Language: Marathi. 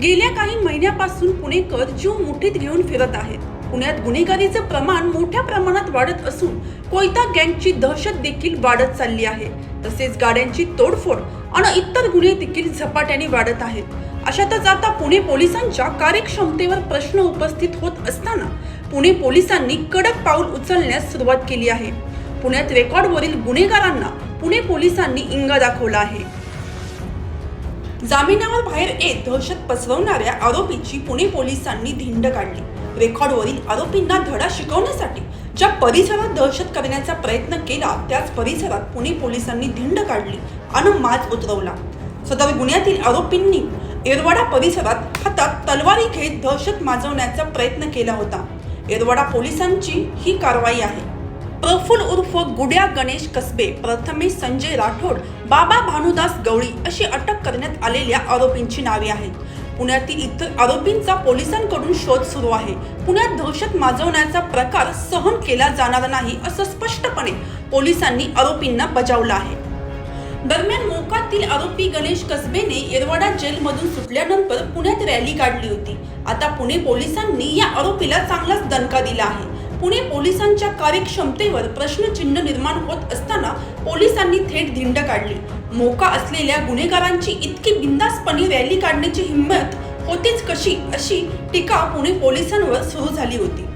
गेल्या काही महिन्यापासून पुणेकर जीव मुठीत घेऊन फिरत आहेत. पुण्यात गुन्हेगारीचे प्रमाण मोठ्या प्रमाणात वाढत असून कोयता गँगची दहशत देखील वाढत चालली आहे. तसेच गाड्यांची तोडफोड आणि इतर गुन्हे देखील झपाट्याने वाढत आहेत. अशातच आता पुणे पोलिसांच्या कार्यक्षमतेवर प्रश्न उपस्थित होत असताना पुणे पोलिसांनी कडक पाऊल उचलण्यास सुरुवात केली आहे. पुण्यात रेकॉर्डवरील गुन्हेगारांना पुणे पोलिसांनी इंगा दाखवला आहे. जामिनावर बाहेर येत दहशत पसरवणाऱ्या आरोपीची पुणे पोलिसांनी धिंड काढली. रेकॉर्डवरील आरोपींना धडा शिकवण्यासाठी ज्या परिसरात दहशत करण्याचा प्रयत्न केला त्याच परिसरात पुणे पोलिसांनी धिंड काढली आणि माज उतरवला. सदर गुन्ह्यातील आरोपींनी येरवाडा परिसरात हातात तलवारी घेत दहशत माजवण्याचा प्रयत्न केला होता. येरवाडा पोलिसांची ही कारवाई आहे. प्रफुल्ल उर्फ गुड्या गणेश कसबे, प्रथमेश संजय राठोड, बाबा भानुदास गवळी अशी अटक करण्यात आलेल्या आरोपींची नावे आहेत. पुण्यातील इतर आरोपींचा पोलिसांकडून शोध सुरू आहे. पुण्यात दहशत माजवण्याचा प्रकार सहन केला जाणार नाही असं स्पष्टपणे पोलिसांनी आरोपींना बजावलं आहे. दरम्यान मोकातील आरोपी गणेश कसबेने येरवाडा जेलमधून सुटल्यानंतर पुण्यात रॅली काढली होती. आता पुणे पोलिसांनी या आरोपीला चांगलाच दणका दिला आहे. पुणे पोलिसांच्या कार्यक्षमतेवर प्रश्नचिन्ह निर्माण होत असताना पोलिसांनी थेट धिंड काढली. मोका असलेल्या गुन्हेगारांची इतकी बिनधास्तपणे रॅली काढण्याची हिंमत होतीच कशी, अशी टीका पुणे पोलिसांवर सुरू झाली होती.